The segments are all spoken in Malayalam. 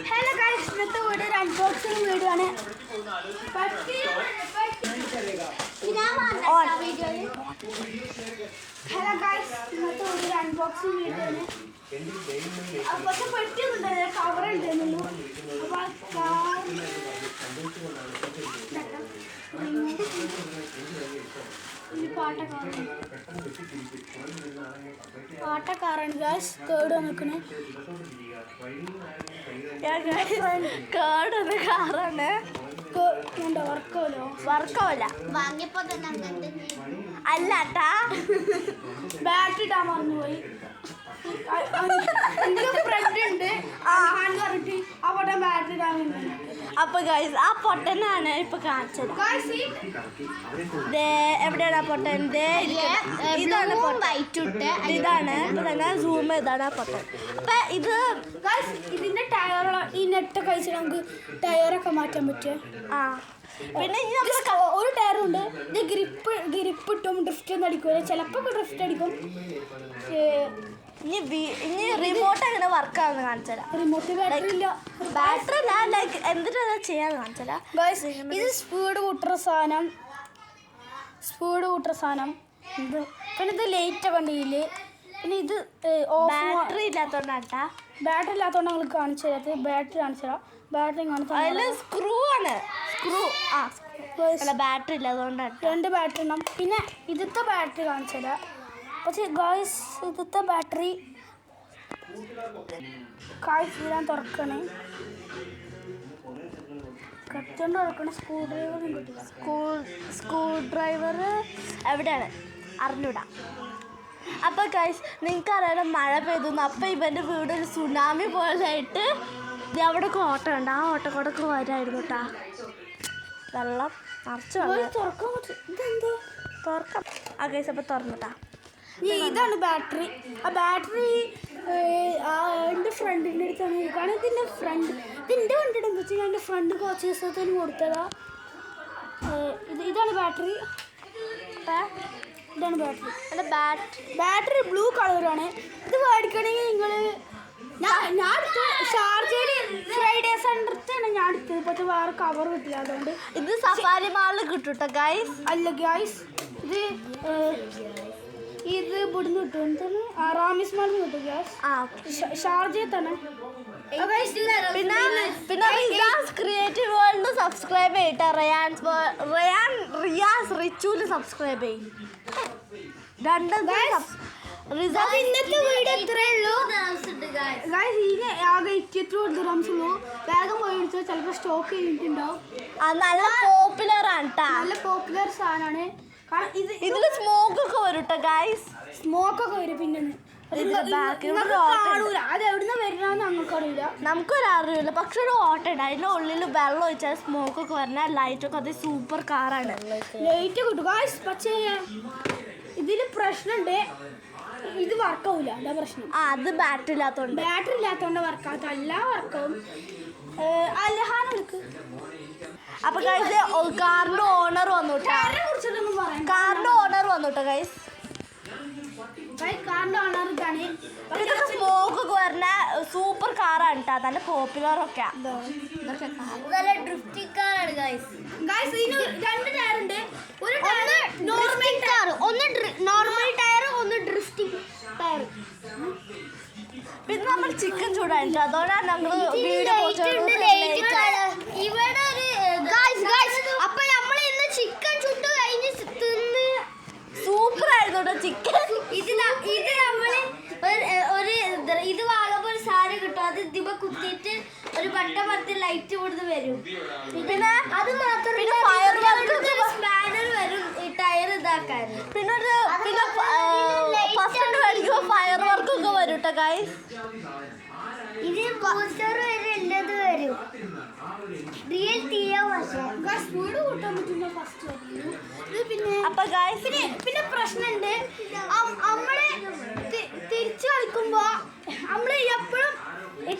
ഹലോ ഗൈസ്, ഇന്നത്തെ വീഡിയോ ഒരു അൺബോക്സിംഗ് വീഡിയോ ആണ്. ഹലോ ഗൈസ്, ഇന്നത്തെ വീഡിയോ ഒരു അൺബോക്സിംഗ് വീഡിയോ ആണ്. പക്ഷെ പെട്ടിയൊന്നുണ്ട്, കവർ ഉണ്ടായിരുന്നു. പാട്ടക്കാരാണ് ഗൈസ്, കേട് നിൽക്കണേ. കേടൊരു കാറാണ്. വർക്കാവില്ല വാങ്ങിയപ്പോ തന്നെ അല്ലാട്ടാ, ബാറ്ററി ഇടാൻ മറന്നുപോയി. ഫ്രണ്ട് ഉണ്ട് പറഞ്ഞിട്ട് ആ പൊട്ടൻ ബാറ്ററി ഇടാൻ. അപ്പൊ ഗൈസ് ആ പൊട്ടനാണ് ഇപ്പൊ കാണിച്ചത്. എവിടെയാണ് ആ പൊട്ടൻ? ഇതാണ് വൈറ്റിട്ട് ഇതാണ് ഇപ്പൊ തന്നെ സൂം ചെയ്താണ് ആ പൊട്ടൻ. അപ്പൊ ഇതിന്റെ ടയർ, ഈ നെട്ട് കഴിച്ചിട്ട് നമുക്ക് ടയറൊക്കെ മാറ്റാൻ പറ്റും. ആ പിന്നെ ഒരു ടയറുണ്ട്. ഇത് ഗ്രിപ്പ് ഇട്ടും ഡ്രിഫ്റ്റ് ഒന്നും അടിക്കൂല. ചിലപ്പോ ഡ്രിഫ്റ്റ് അടിക്കും. ഇനി റിമോട്ട് എങ്ങനെ വർക്കാന്ന് കാണിച്ചതാ. റിമോട്ട് ബാറ്ററി ഇല്ല. ബാറ്ററി ഞാൻ ലൈക്ക് എന്തിനാ ചെയ്യാന്ന് കാണിച്ചതാ. ഇത് സ്പീഡ് കൂട്ടുന്ന സാധനം. ഇത് പിന്നെ ഇത് ലൈറ്റ് ഒക്കെ ഉണ്ടെങ്കിൽ. പിന്നെ ഇത് ബാറ്ററി ഇല്ലാത്തോണ്ടാട്ടാ. ബാറ്ററി ഇല്ലാത്തോണ്ട് ഞങ്ങൾ കാണിച്ചു തരാം. ബാറ്ററി കാണിച്ചു തരാം. ബാറ്ററി കാണിച്ചു അതില് സ്ക്രൂ ആണ്. ബാറ്ററി ഇല്ലാത്തോണ്ടാണ്. 2 ബാറ്ററി ഉണ്ടാവും. പിന്നെ ഇതിത്തെ ബാറ്ററി കാണിച്ചു തരാം. പക്ഷേ ഗായ്സ്, ഇതിത്തെ ബാറ്ററി തീരാൻ തുറക്കണേ. കത്തിയോണ്ട് തുറക്കണേ. സ്ക്രൂ ഡ്രൈവർ എവിടെയാണ് അറിഞ്ഞൂടാ. അപ്പോൾ ഗൈസ്, നിങ്ങൾക്കറിയാം മഴ പെയ്തു. അപ്പം ഇവൻ്റെ വീട് ഒരു സുനാമി പോലെ ആയിട്ട് അവിടെ ഓട്ടം ഉണ്ട്. ആ ഓട്ടക്കോടൊക്കെ വരായിരുന്നു കേട്ടാ. വെള്ളം നിറച്ച് തുറക്കാം. ആ ഗൈസ് അപ്പോൾ തുറന്നിട്ടാ. ഇതാണ് ബാറ്ററി. ആ ബാറ്ററി എൻ്റെ ഫ്രണ്ടിൻ്റെ അടുത്താണ്. കാരണം ഇതിൻ്റെ വണ്ടിയുടെ എന്താ വെച്ചാൽ എൻ്റെ ഫ്രണ്ട് കുറച്ച് ദിവസത്തിന് കൊടുത്തതാ. ഇതാണ് ബാറ്ററി. ബാറ്ററി ബ്ലൂ കളറാണ്. ഇത് മേടിക്കണമെങ്കിൽ നിങ്ങൾ ഞാൻ അടുത്ത് ഷാർജയിൽ ഫ്രൈഡേ സെൻ്ററിലാണ് ഞാൻ അടുത്തത്. പക്ഷേ വേറെ കവർ കിട്ടില്ല. അതുകൊണ്ട് ഇത് സഫാരി മാളിൽ കിട്ടൂട്ടോ ഗൈസ്. അല്ല ഗൈസ്, ഇത് ഇവിടുന്ന് കിട്ടും. എന്താണ് റാമിസ് മാളിൽ കിട്ടും ഗ്യാസ്. ഷാർജയിൽ തന്നെ. പിന്നെ റിയാസ് ക്രിയേറ്റീവ് വേൾഡ് സബ്സ്ക്രൈബ് ചെയ്യട്ടെ. റിയാസ് റിച്ചുവിന് സബ്സ്ക്രൈബ് ചെയ്യും. ഇന്നത്തെ വീഡിയോ ഇത്രയേ ഉള്ളൂ. ഇതിന് ആകെ 22 dirhams ഉള്ളൂ. വേഗം പോയി എടുത്താൽ ചിലപ്പോൾ സ്റ്റോക്ക് ചെയ്തിട്ടുണ്ടാവും. നല്ല പോപ്പുലർ ആണ് കേട്ടോ. നല്ല പോപ്പുലർ സാധനമാണ്. കാരണം ഇതിൽ സ്മോക്ക് ഒക്കെ വരും കേട്ടോ ഗൈസ്. സ്മോക്കൊക്കെ വരും. പിന്നെ കാണൂല. അത് എവിടുന്ന് വരുന്നതെന്ന് ഞങ്ങൾക്ക് അറിയില്ല. നമുക്കൊരു അറിയില്ല. പക്ഷെ ഒരു ഓട്ടോ ഉണ്ട്. അതിൻ്റെ ഉള്ളിൽ വെള്ളം ഒഴിച്ചാൽ സ്മോക്കൊക്കെ വരുന്ന ലൈറ്റൊക്കെ അത് സൂപ്പർ കാറാണ്. ലൈറ്റ് കിട്ടും ഗൈസ്. പക്ഷേ ഇതിൽ പ്രശ്നമുണ്ട്. ഇത് വർക്കാവില്ല. അതാ പ്രശ്നം. അത് ബാറ്ററി ഇല്ലാത്തോണ്ട് വർക്കാത്ത. എല്ലാം വർക്കാവും. അല്ലഹാൻ എടുക്ക്. അപ്പൊ ഗൈസ്, കാറിന്റെ ഓണർ വന്നു കേട്ടോ. കാറിന്റെ ഓണർ വന്നു കേട്ടോ ഗൈസ്. കാറിന്റെ ഓണർ ഇതാണ്. ഇതൊക്കെ സ്മോക്ക് ഒക്കെ വരുന്ന സൂപ്പർ കാറാണ് കേട്ടോ. നല്ല പോപ്പുലർ ഒക്കെ. നല്ല ഡ്രിഫ്റ്റിംഗ് കാറാണ് ഗൈസ്. ഇതിന് 2 ടയർ ഉണ്ട്. ഒരു ടയർ നോർമൽ ടയർ, ഒന്ന് നോർമൽ ടയർ, ഒന്ന് ഡ്രിഫ്റ്റിംഗ് ടയർ. പിന്നെ നമ്മൾ ചിക്കൻ ചൂടായിട്ട് അതുകൊണ്ടാണ് ഞങ്ങൾ വീഡിയോ ഇവിടെ ഒരു അപ്പൊ നമ്മൾ ഇന്ന് ചിക്കൻ ചുട്ട് കഴിഞ്ഞ് തിന്ന് സൂപ്പർ ആയിരുന്നു കേട്ടോ ചിക്കൻ. ഇത് നമ്മള് ഇത് വാങ്ങുമ്പോൾ ഒരു സാധനം കിട്ടും. അത് ഇതിമ കുത്തിയിട്ട് ഒരു ബട്ട പത്ത് ലൈറ്റ് കൊടുത്ത് വരും. പിന്നെ അത് മാത്രം ഫയർ വർക്ക് സ്പാനർ വരും ടയർ ഇതാക്കാൻ. പിന്നെ ഫസ്റ്റ് മേടിക്കുമ്പോൾ ഫയർ വർക്കൊക്കെ വരും കേട്ടോ ഗൈസ്. ഇത് പോസ്റ്റർ വരെ ഉള്ളത് വരും. റിയൽ തീയ സ്പീഡ് കൂട്ടാൻ പറ്റുന്ന ഫസ്റ്റ് വരും. അപ്പൊ ഗൈസ്, പിന്നെ പ്രശ്നമുണ്ട്. നമ്മള് തിരിച്ചു കളിക്കുമ്പോ നമ്മള് എപ്പോഴും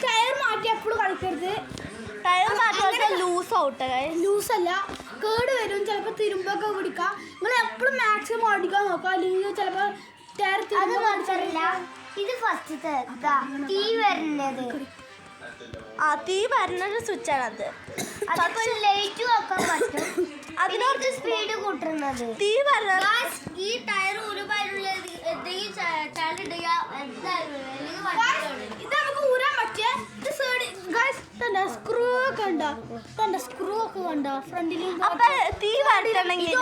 ടയർ മാറ്റി എപ്പോഴും കളിക്കരുത്. ടയർ മാറ്റി ലൂസ് ഔട്ട്. ലൂസല്ല, കേട് വരും. ചിലപ്പോൾ തിരുമ്പൊക്കെ പിടിക്കാം. നിങ്ങൾ എപ്പോഴും മാക്സിമം ഓടിക്കാൻ നോക്കുക. അല്ലെങ്കിൽ ചിലപ്പോൾ ടയർ അത് മാത്രമല്ല ഇത് ഫസ്റ്റത്തെ തീ വരുന്നത്. ആ തീ വരുന്നൊരു സ്വിച്ചാണത്. അതിപ്പോ ലൈറ്റ് വെക്കാൻ പറ്റും. അതിനോട് സ്പീഡ് കൂട്ടുന്നത്. തീ വരുന്ന ഈ ടയർ ഒരു പതിനുള്ള എന്തെങ്കിലും ചാലിടുക ഇത് നമുക്ക് ഊരാൻ പറ്റിയ സ്ക്രൂ ഒക്കെ ഉണ്ടോ? സ്ക്രൂ ഒക്കെ കണ്ടോ ഫ്രണ്ടിലും? അപ്പൊ തീ വരണമെങ്കിൽ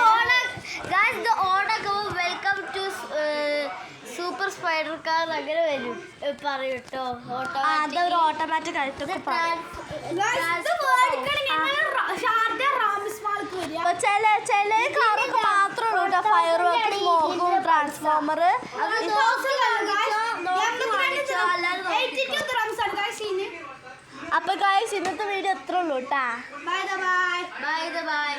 welcome to super spider car അങ്ങനെ വരും പറയൂട്ടോ. അതൊരു ഓട്ടോമാറ്റിക് ആയിട്ടൊക്കെ പറയും. ചില കാറൊക്കെ മാത്രമേ ഉള്ളൂ കേട്ടോ ഫയർ വർക്ക്, സ്മോക്കും, ട്രാൻസ്ഫോമർ. അപ്പൊ ഗൈസ് ഇന്നത്തെ വീഡിയോ എത്ര ഉള്ളൂ കേട്ടാ. Bye bye.